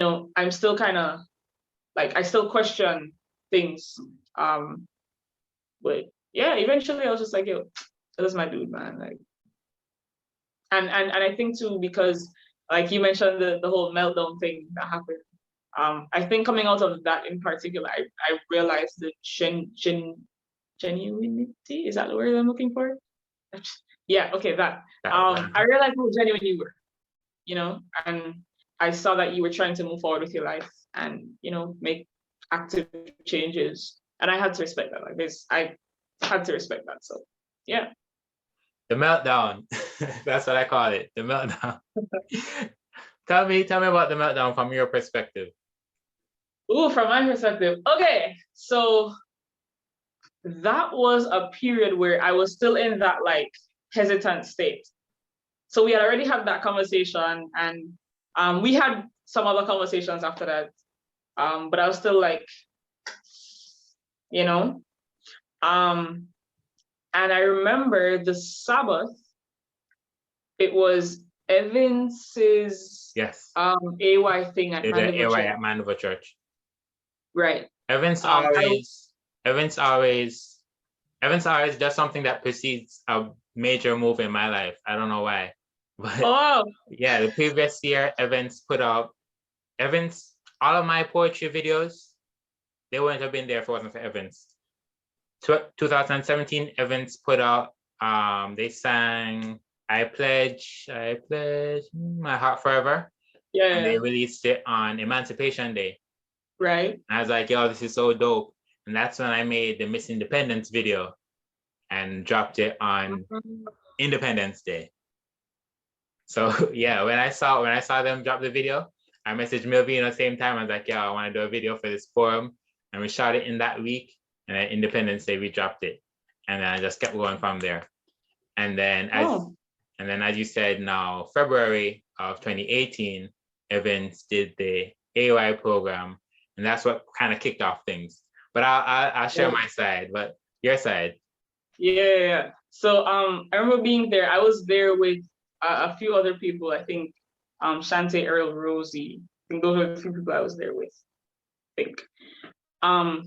I'm still kind of like, I still question things. But yeah, eventually I was just like, yo, that's my dude, man. Like, and I think too, because like you mentioned the whole meltdown thing that happened. I think coming out of that in particular, I realized the genuinity, is that the word I'm looking for? Yeah, okay, that. I realized how genuine you were, and I saw that you were trying to move forward with your life and, make active changes. And I had to respect that. Like this, I had to respect that. So yeah. The meltdown. That's what I call it. The meltdown. Tell me about the meltdown from your perspective. Ooh, from my perspective. Okay. So that was a period where I was still in that like hesitant state. So we had already had that conversation, and we had some other conversations after that. But I was still like, and I remember the Sabbath, it was Evans's yes AY thing at Mandeville Church. Right. Evans always does something that precedes a major move in my life. I don't know why. But yeah, the previous year, Evans put out all of my poetry videos, they wouldn't have been there if it wasn't for Evans. 2017, Evans put out, they sang I pledge my heart forever. Yeah. And they released it on Emancipation Day. Right. And I was like, yo, this is so dope. And that's when I made the Miss Independence video and dropped it on Independence Day. So yeah, when I saw them drop the video, I messaged Milby at the same time. I was like, yeah, I want to do a video for this forum. And we shot it in that week. And then Independence Day, we dropped it. And then I just kept going from there. And then as you said, now February of 2018, Evans did the AY program. And that's what kind of kicked off things. But I'll share my side, but your side. Yeah. So I remember being there. I was there with a few other people. I think Shante, Earl, Rosie. I think those are the few people I was there with. I think. I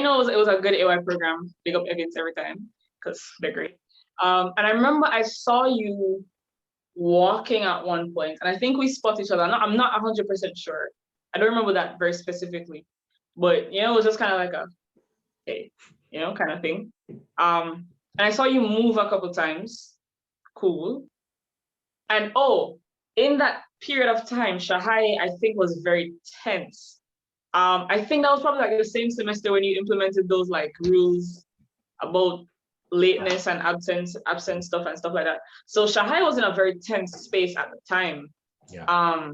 know it was a good AY program. Big up Evans every time because they're great. And I remember I saw you walking at one point, and I think we spot each other. I'm not 100% sure. I don't remember that very specifically, but it was just kind of like a, hey, kind of thing. And I saw you move a couple times. Cool. And in that period of time, Shahaye, I think, was very tense. I think that was probably like the same semester when you implemented those like rules about lateness and absence stuff and stuff like that. So Shahaye was in a very tense space at the time. Yeah.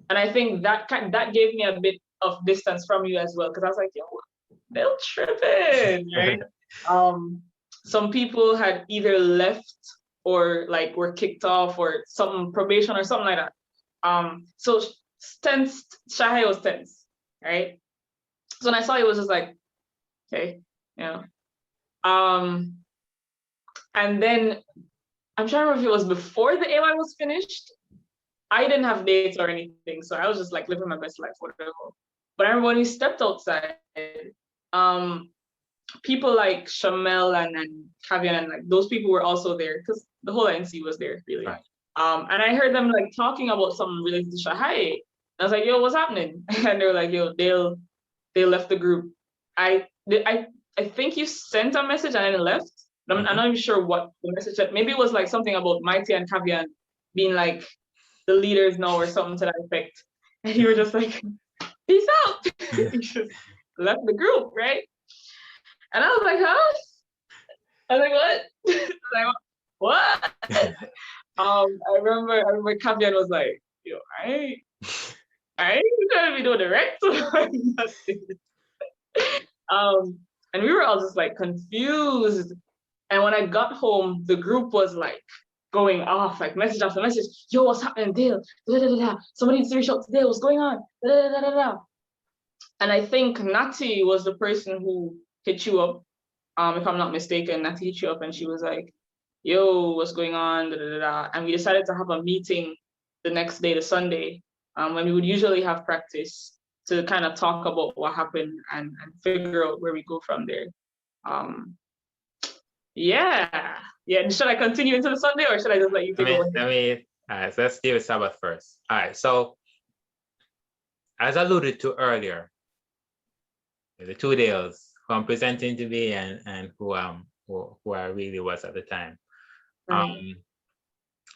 And I think that gave me a bit of distance from you as well, because I was like, yo, they're tripping, right? Some people had either left or like were kicked off or some probation or something like that. So tense, Shahaye was tense, right? So when I saw it, was just like, okay, and then I'm trying to remember if it was before the AY was finished. I didn't have dates or anything, so I was just like living my best life, whatever. But I remember when we stepped outside, people like Shamel and Kavian and like those people were also there because the whole NC was there, really. Right. And I heard them like talking about something related to Shahaye. I was like, yo, what's happening? And they were like, yo, they left the group. I think you sent a message and then left. I'm not even sure what the message said. Maybe it was like something about Mighty and Kavian being like the leaders now or something to that effect. And you were just like, peace out. You just left the group, right? And I was like, huh? I was like, what? Like, what? I remember Kavian was like, yo, I ain't trying to be doing the right. And we were all just like confused. And when I got home, the group was like going off, like message after message. Yo, what's happening, Dale? Somebody needs to reach out to Dale. What's going on? And I think Natty was the person who hit you up. If I'm not mistaken, Natty hit you up and she was like, yo, what's going on? And we decided to have a meeting the next day, the Sunday, when we would usually have practice to kind of talk about what happened and figure out where we go from there. Yeah. Should I continue into the Sunday, or should I just let you take over? All right, so let's deal with Sabbath first. All right, so as alluded to earlier, the two Dales who I'm presenting to be and who I really was at the time. Right.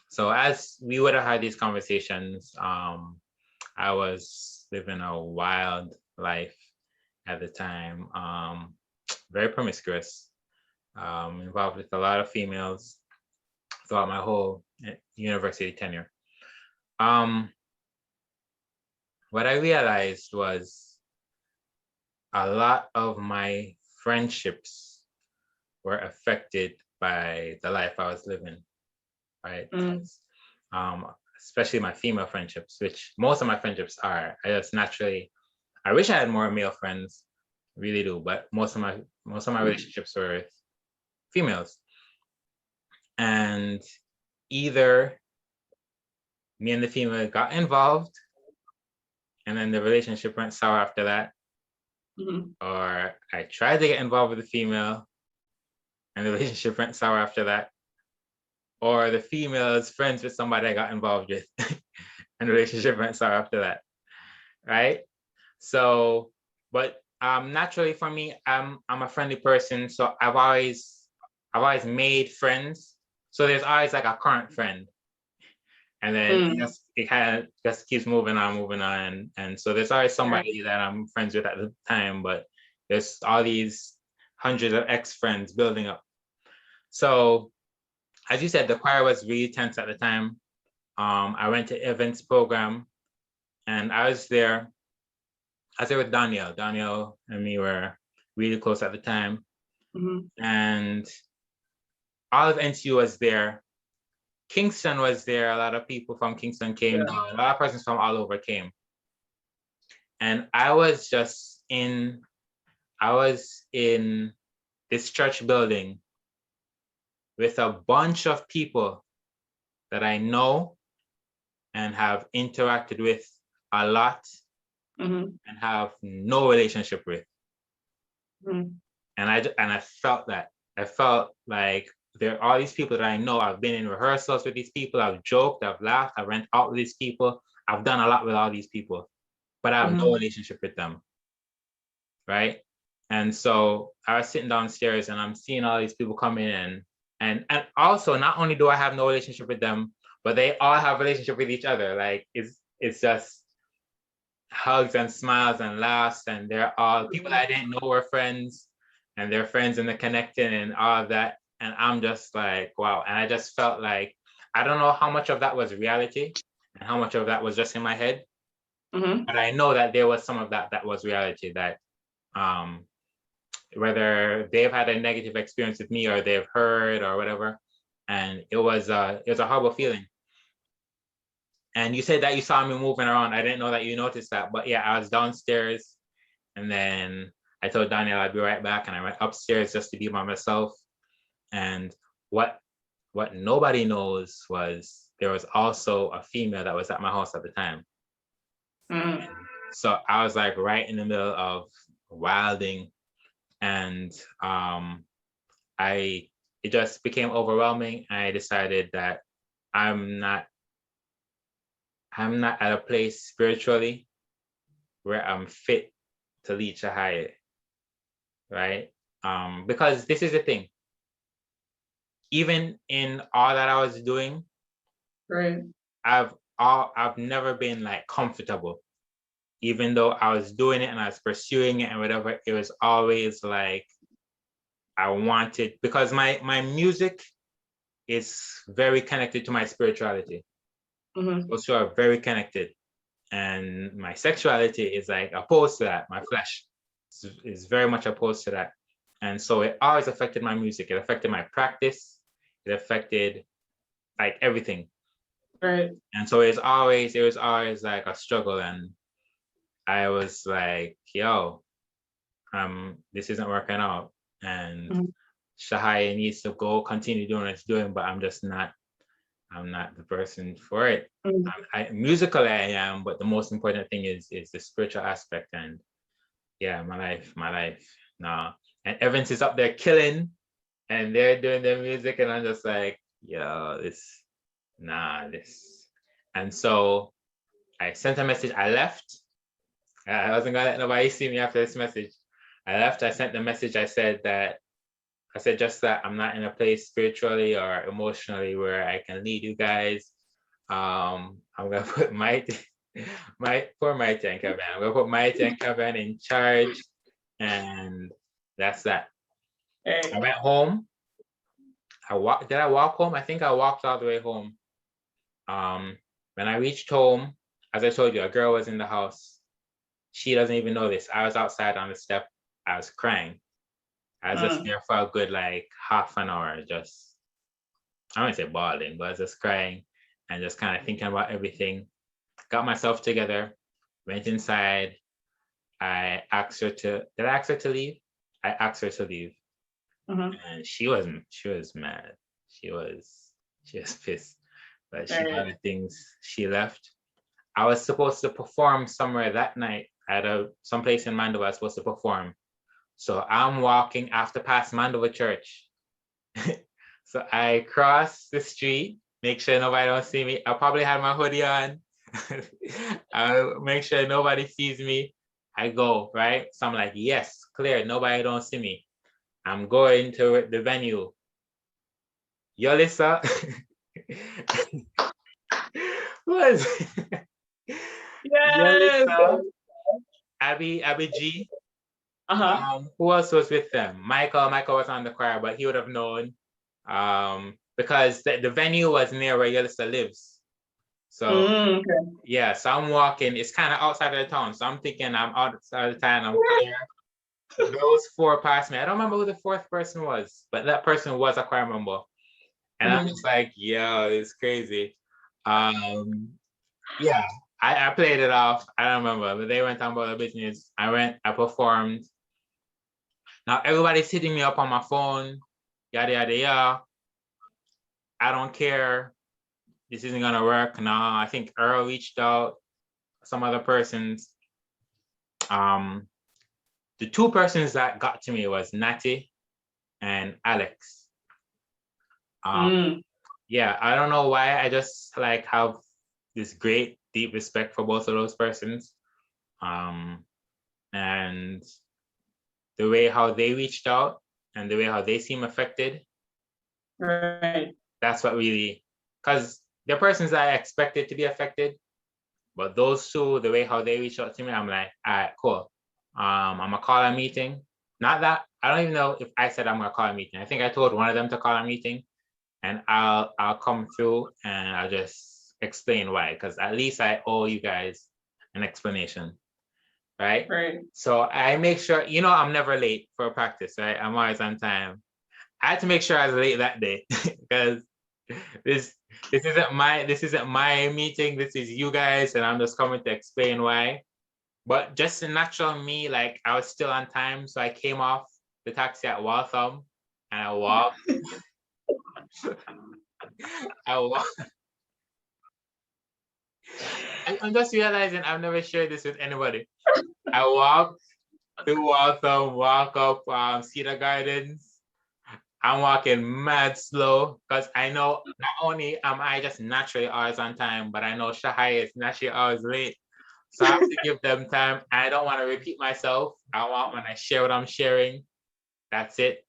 So as we would have had these conversations, I was living a wild life at the time, very promiscuous, involved with a lot of females throughout my whole university tenure. What I realized was a lot of my friendships were affected by the life I was living, right? Especially my female friendships, which most of my friendships are. I wish I had more male friends, really do, but most of my relationships were with females. And either me and the female got involved and then the relationship went sour after that, or I tried to get involved with the female and the relationship went sour after that, or the female is friends with somebody I got involved with and the relationship went sour after that, right? So, but naturally for me, I'm a friendly person, so I've always made friends. So there's always like a current friend, and then it kind of just keeps moving on, and so there's always somebody that I'm friends with at the time, but there's all these hundreds of ex-friends building up. So, as you said, the choir was really tense at the time. I went to events program, and I was there with Danielle. Danielle and me were really close at the time, and all of NCU was there. Kingston was there. A lot of people from Kingston came down. A lot of persons from all over came. And I was in this church building with a bunch of people that I know and have interacted with a lot and have no relationship with. And I felt that. I felt like there are all these people that I know. I've been in rehearsals with these people. I've joked, I've laughed, I've went out with these people. I've done a lot with all these people, but I have no relationship with them, right? And so I was sitting downstairs and I'm seeing all these people come in and also not only do I have no relationship with them, but they all have relationship with each other. Like it's just hugs and smiles and laughs, and they're all people I didn't know were friends, and they're friends and they're connecting and all of that. And I'm just like, wow. And I just felt like, I don't know how much of that was reality and how much of that was just in my head. But I know that there was some of that was reality, that whether they've had a negative experience with me or they've heard or whatever. And it was a horrible feeling. And you said that you saw me moving around. I didn't know that you noticed that, but yeah, I was downstairs and then I told Daniel I'd be right back, and I went upstairs just to be by myself. And what nobody knows was there was also a female that was at my house at the time. So I was like right in the middle of wilding, and it just became overwhelming. And I decided that I'm not at a place spiritually where I'm fit to lead Shahaye, right? Because this is the thing. Even in all that I was doing, right, I've never been like comfortable. Even though I was doing it and I was pursuing it and whatever, it was always like I wanted, because my music is very connected to my spirituality. Those two are very connected. And my sexuality is like opposed to that. My flesh is very much opposed to that. And so it always affected my music. It affected my practice. It affected like everything. Right. And so it was always like a struggle. And I was like, yo, this isn't working out. And Shahaye needs to go continue doing what it's doing, but I'm just not I'm not the person for it. Mm. Musically I am, but the most important thing is the spiritual aspect. And yeah, my life. Nah. And Evans is up there killing, and they're doing their music, and I'm just like, yo, this. And so I sent a message. I left. I wasn't gonna let nobody see me after this message. I left. I sent the message. I said just that I'm not in a place spiritually or emotionally where I can lead you guys. I'm gonna put poor Mighty and Kevin. I'm gonna put Mighty and Kevin in charge, and that's that. I went home. Did I walk home? I think I walked all the way home. When I reached home, as I told you, a girl was in the house. She doesn't even know this. I was outside on the step. I was crying. I was just there for a good like half an hour, just I wouldn't say bawling, but I was just crying and just kind of thinking about everything. Got myself together, went inside. I asked her to. Did I ask her to leave? I asked her to leave, and she was mad. She was pissed, but she did the things. She left. I was supposed to perform somewhere that night at someplace in Mandeville. I was supposed to perform. So I'm walking after past Mandeville Church. So I cross the street, make sure nobody don't see me. I probably had my hoodie on. I'll make sure nobody sees me. I go, right? So I'm like, yes, clear, nobody don't see me. I'm going to the venue. Yolissa. Was Yes. Yolissa, Abby G. Who else was with them? Michael was on the choir, but he would have known because the venue was near where Yolissa lives. So yeah, so I'm walking, it's kind of outside of the town. So I'm thinking I'm outside of the town, I'm clear. Those four passed me. I don't remember who the fourth person was, but that person was a choir member. And I'm just like, yo, it's crazy. Yeah, I played it off. I don't remember, but they went on about the business. I performed. Now everybody's hitting me up on my phone, yada yada yada. I don't care. This isn't gonna work. No, I think Earl reached out, some other persons. The two persons that got to me was Natty and Alex. Yeah, I don't know why. I just like have this great deep respect for both of those persons. And the way how they reached out and the way how they seem affected. Right. That's what really, because they're persons that I expected to be affected, but those two, the way how they reached out to me, I'm like, all right, cool. I'm gonna call a meeting. Not that, I don't even know if I said I'm gonna call a meeting. I think I told one of them to call a meeting, and I'll come through and I'll just explain why, because at least I owe you guys an explanation. Right? So I make sure, I'm never late for practice, right? I'm always on time. I had to make sure I was late that day because this isn't my meeting. This is you guys, and I'm just coming to explain why. But just a natural me, like I was still on time, so I came off the taxi at Waltham and I walked. I'm just realizing I've never shared this with anybody. I walked through Waltham, walk up Cedar Gardens. I'm walking mad slow because I know not only am I just naturally always on time, but I know Shahaye is naturally always late. So I have to give them time. I don't want to repeat myself. I want when I share what I'm sharing, that's it.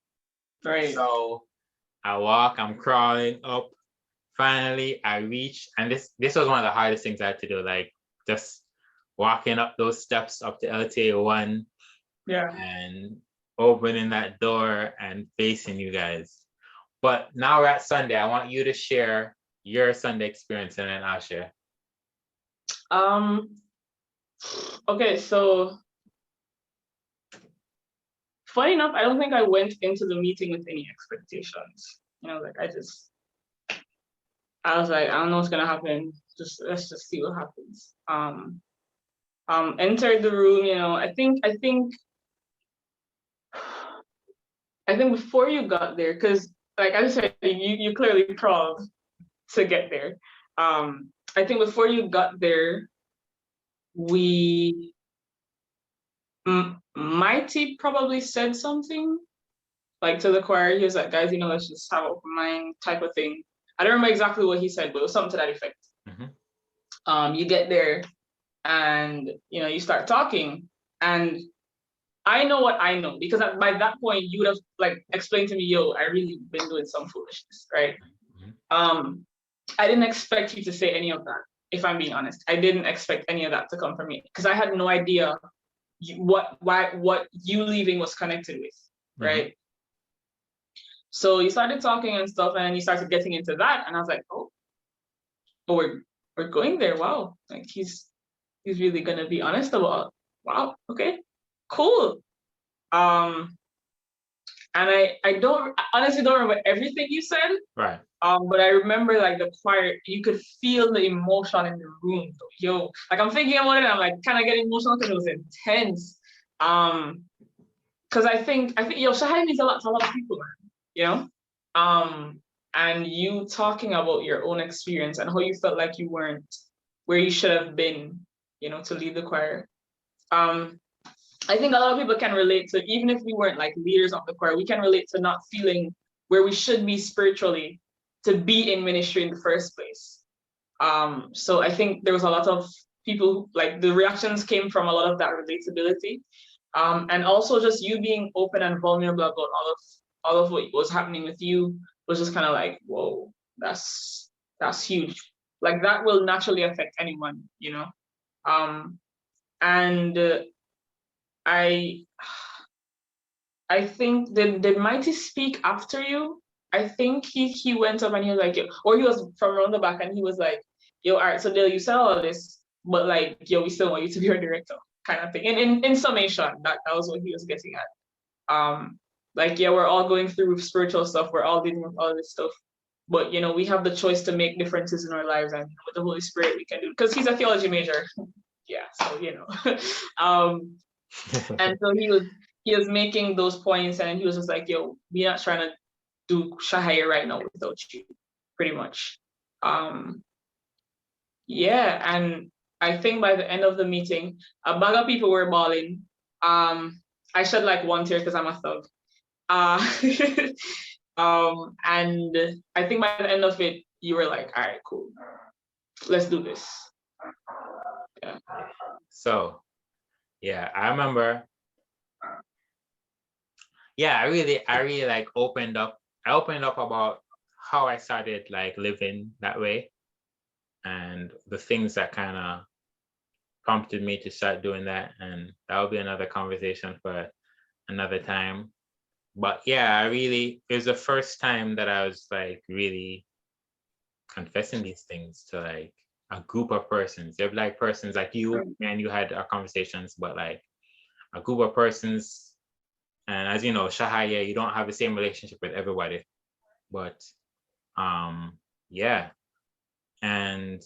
Right. So I walk, I'm crawling up. Finally, I reach, and this was one of the hardest things I had to do, like just walking up those steps up to LTA1. Yeah. And opening that door and facing you guys. But now we're at Sunday. I want you to share your Sunday experience, and then I'll share. Okay, so funny enough, I don't think I went into the meeting with any expectations. Like I was like, I don't know what's gonna happen. Let's just see what happens. Entered the room, I think before you got there, because like I said, you clearly crawled. to get there. I think before you got there, Mighty probably said something like to the choir. He was like, guys, let's just have open mind type of thing. I don't remember exactly what he said, but it was something to that effect. You get there and you start talking, and I know what I know, because by that point you would have like explained to me, yo, I really been doing some foolishness, right? I didn't expect you to say any of that, if I'm being honest. I didn't expect any of that to come from me, because I had no idea what you leaving was connected with, right? So you started talking and stuff, and you started getting into that, and I was like, oh, we're going there. Wow, like he's really gonna be honest about. Wow, okay, cool. And I honestly don't remember everything you said. Right. But I remember like the choir, you could feel the emotion in the room. Yo, like I'm thinking about it, and I'm like kind of getting emotional because it was intense. Because I think Shahaye means a lot to a lot of people, and you talking about your own experience and how you felt like you weren't where you should have been, to lead the choir. I think a lot of people can relate to, even if we weren't like leaders of the choir, we can relate to not feeling where we should be spiritually to be in ministry in the first place. So I think there was a lot of people, like the reactions came from a lot of that relatability. And also just you being open and vulnerable about all of what was happening with you was just kind of like, whoa, that's huge. Like that will naturally affect anyone, and I think did Mighty speak after you? I think he went up and he was like, or he was from around the back and he was like, yo, all right, so Dale, you said all of this, but like, yo, we still want you to be our director, kind of thing. In summation, that was what he was getting at. Like, yeah, we're all going through spiritual stuff, we're all dealing with all this stuff, but we have the choice to make differences in our lives, and with the Holy Spirit we can do, because he's a theology major. Yeah, so and so he was making those points, and he was just like, yo, we're not trying to do Shahaye right now without you, pretty much. Yeah, and I think by the end of the meeting, a bag of people were bawling. I shed like one tear because I'm a thug. And I think by the end of it, you were like, all right, cool, let's do this. Yeah. So, yeah, I remember. Yeah, I really like opened up. I opened up about how I started like living that way, and the things that kind of prompted me to start doing that. And that will be another conversation for another time. But yeah, it was the first time that I was like really confessing these things to like a group of persons. They're like persons like you, and you had our conversations, but like a group of persons. And as you know, Shahaye, you don't have the same relationship with everybody, but yeah. And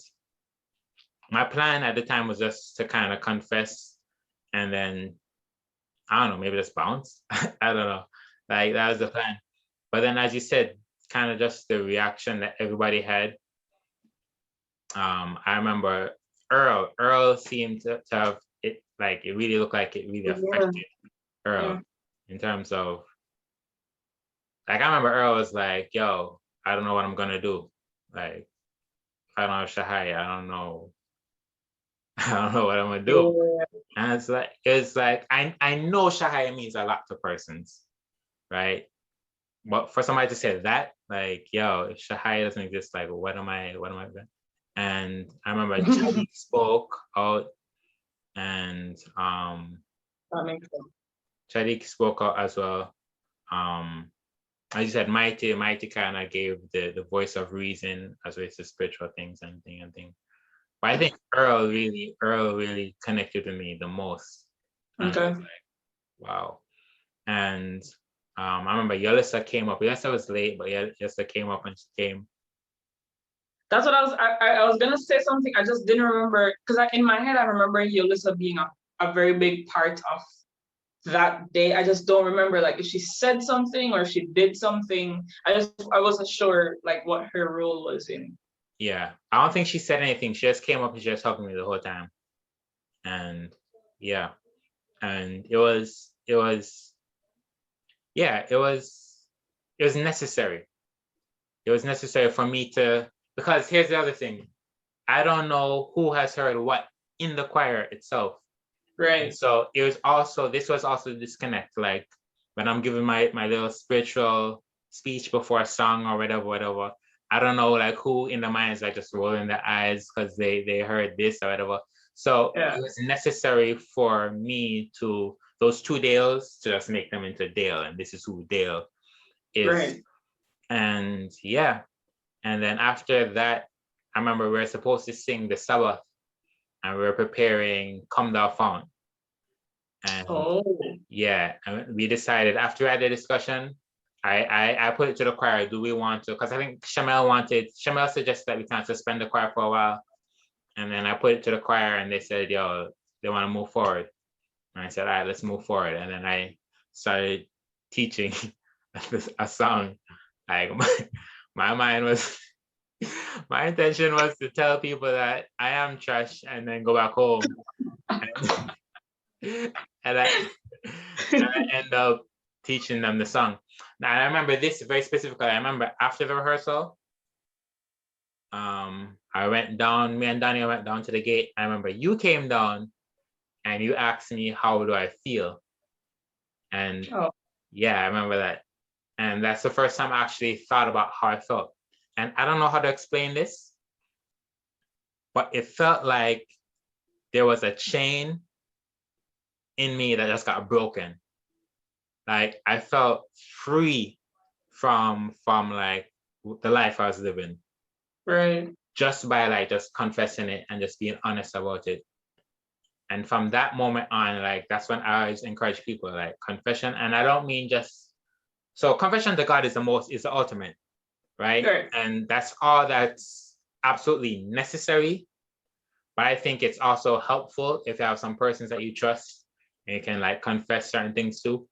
my plan at the time was just to kind of confess, and then I don't know, maybe just bounce. I don't know. Like that was the plan. But then, as you said, kind of just the reaction that everybody had. I remember Earl seemed to have it, like it really looked like it really affected Earl in terms of, like, I remember Earl was like, yo, I don't know what I'm gonna do. Like, I don't have Shahaye, I don't know what I'm gonna do. And it's like I know Shahaye means a lot to persons, right? But for somebody to say that, like, yo, if Shahaye doesn't exist, like, what am I doing? And I remember Chadi spoke out, and that makes sense. Chadi spoke out as well. As you said, Mighty kind of gave the voice of reason as well as the spiritual things and thing. But I think Earl really connected with me the most. And Okay. I was like, wow. And I remember Yelisa came up. Yelisa was late, but Yelisa came up and she came. That's what I was gonna say something. I just didn't remember, because in my head I remember Yelisa being a very big part of that day. I just don't remember like if she said something or if she did something. I wasn't sure like what her role was in Yeah, I don't think she said anything. She just came up and she was talking to me the whole time. And yeah, and it was necessary. It was necessary for me to, because here's the other thing. I don't know who has heard what in the choir itself. Right. And so this was also the disconnect. Like when I'm giving my little spiritual speech before a song or whatever, I don't know like who in the minds like just rolling their eyes because they heard this or whatever. So it was necessary for me to, those two Dales, to just make them into Dale, and this is who Dale is. Right. And yeah, and then after that, I remember we were supposed to sing the Sabbath, and we were preparing Come Thou Fount. And yeah, and we decided after we had the discussion, I put it to the choir, do we want to, because I think Shamel suggested that we can suspend the choir for a while. And then I put it to the choir and they said, yo, they want to move forward. And I said, all right, let's move forward. And then I started teaching a song. Like my mind was, my intention was to tell people that I am trash and then go back home. And I end up teaching them the song. Now I remember this very specifically. I remember after the rehearsal, I went down, me and Daniel went down to the gate. I remember you came down and you asked me, how do I feel? And yeah, I remember that. And that's the first time I actually thought about how I felt. And I don't know how to explain this, but it felt like there was a chain in me that just got broken. Like I felt free from like the life I was living. Right. Just by like just confessing it and just being honest about it. And from that moment on, like that's when I always encourage people, like confession. And I don't mean just, so confession to God is the ultimate, right? Sure. And that's all that's absolutely necessary. But I think it's also helpful if you have some persons that you trust and you can like confess certain things to.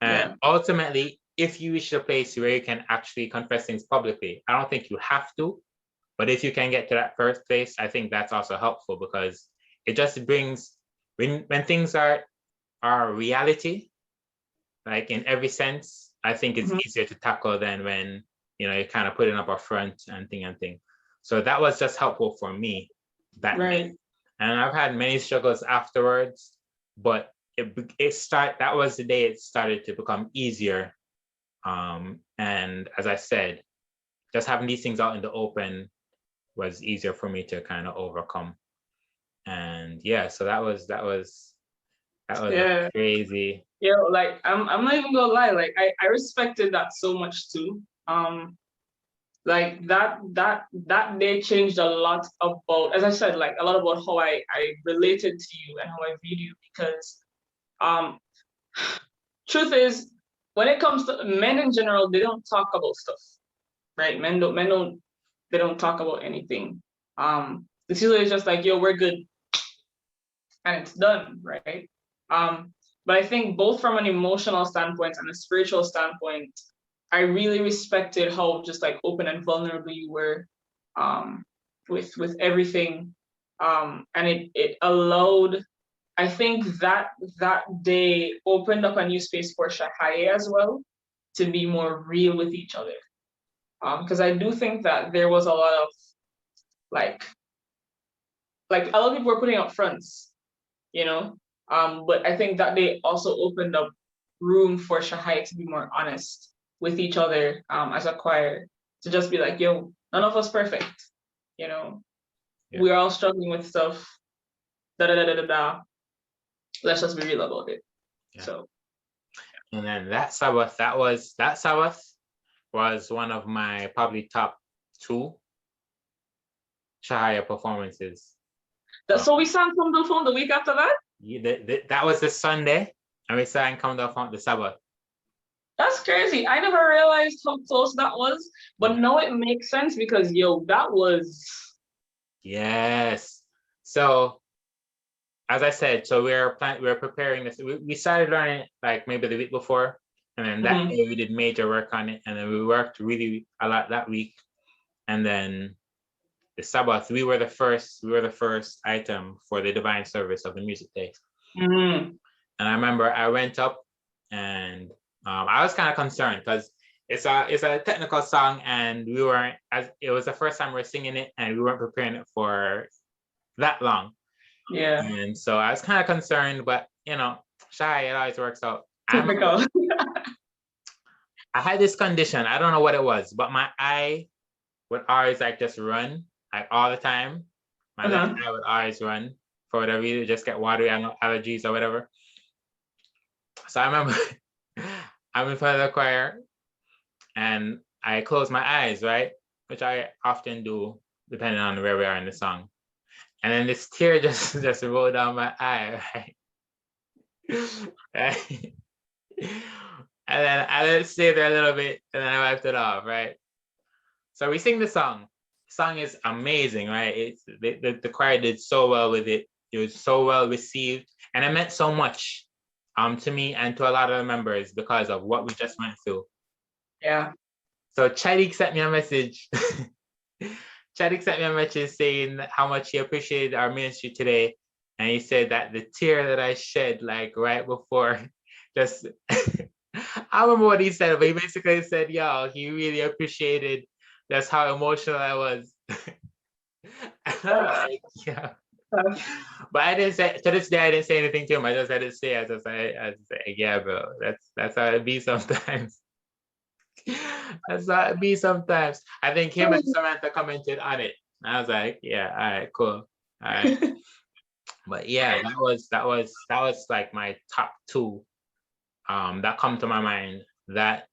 And ultimately, if you reach a place where you can actually confess things publicly, I don't think you have to, but if you can get to that first place, I think that's also helpful because it just brings, when things are reality, like in every sense, I think it's easier to tackle than when, you're kind of putting up a front and thing. So that was just helpful for me that day. And I've had many struggles afterwards, but that was the day it started to become easier. And as I said, just having these things out in the open was easier for me to kind of overcome. And yeah, so that was crazy. Yeah, like I'm not even gonna lie, like I respected that so much too. Like that day changed a lot about, as I said, like a lot about how I related to you and how I viewed you, because truth is, when it comes to men in general, they don't talk about stuff, right? Men don't talk about anything. It's usually just like, yo, we're good, and it's done, right? But I think both from an emotional standpoint and a spiritual standpoint, I really respected how just like open and vulnerable you were with everything. And it allowed, I think that day opened up a new space for Shahaye as well to be more real with each other. Because I do think that there was a lot of like a lot of people were putting up fronts, but I think that they also opened up room for Shahaye to be more honest with each other as a choir, to just be like, yo, none of us perfect, we're all struggling with stuff, let's just be real about it. So, and then that Sabbath was one of my probably top 2 Shahaye performances. So we sang Come Thou Fount the week after that? That was the Sunday, and we sang Come Thou Fount the Sabbath. That's crazy. I never realized how close that was, but now it makes sense because, yo, that was... Yes. So, as I said, so we were preparing this. We started learning like maybe the week before, and then that day we did major work on it, and then we worked really a lot that week, and then the Sabbath, we were the first item for the divine service of the music day. Mm-hmm. And I remember I went up and I was kind of concerned because it's a technical song and we weren't, as it was the first time we were singing it and we weren't preparing it for that long. Yeah. And so I was kind of concerned, but you know, Shahaye, it always works out. Typical. I had this condition, I don't know what it was, but my eye would always like just run like all the time. My left eye would always run for whatever reason, just get watery, allergies or whatever. So I remember I'm in front of the choir and I close my eyes, right? Which I often do depending on where we are in the song. And then this tear just rolled down my eye, right? And then I let it stay there a little bit and then I wiped it off, right? So we sing the song. The song is amazing, right? It's the choir did so well with it. It was so well received. And it meant so much to me and to a lot of the members because of what we just went through. Yeah. So Chadiq sent me a message. Chadiq sent me a message saying how much he appreciated our ministry today. And he said that the tear that I shed like right before just I remember what he said, but he basically said, yo, he really appreciated that's how emotional I was. And I'm like, yeah. But I didn't say, to this day, I didn't say anything to him. I just had to say, I just say, yeah, bro, that's how it be sometimes. That's how it be sometimes. I think him and Samantha commented on it. I was like, yeah, all right, cool. All right. But yeah, that was like my top two that come to my mind. That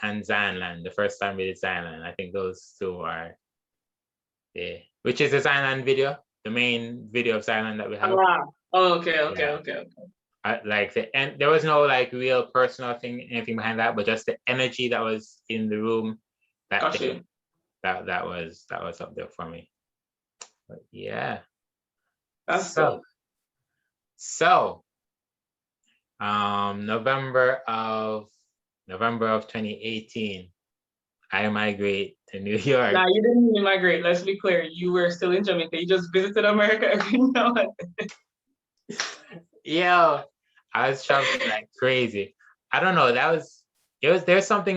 and Zionland, the first time we did Zionland. I think those two are, yeah. Which is the Zionland video, the main video of Zionland that we have. Oh, okay. And there was no like real personal thing, anything behind that, but just the energy that was in the room that day, that was up there for me. But yeah. That's so. So November of 2018, I migrate to New York. Nah, you didn't even migrate. Let's be clear. You were still in Jamaica. You just visited America every now and then. Yo, I was traveling like crazy. I don't know. There's something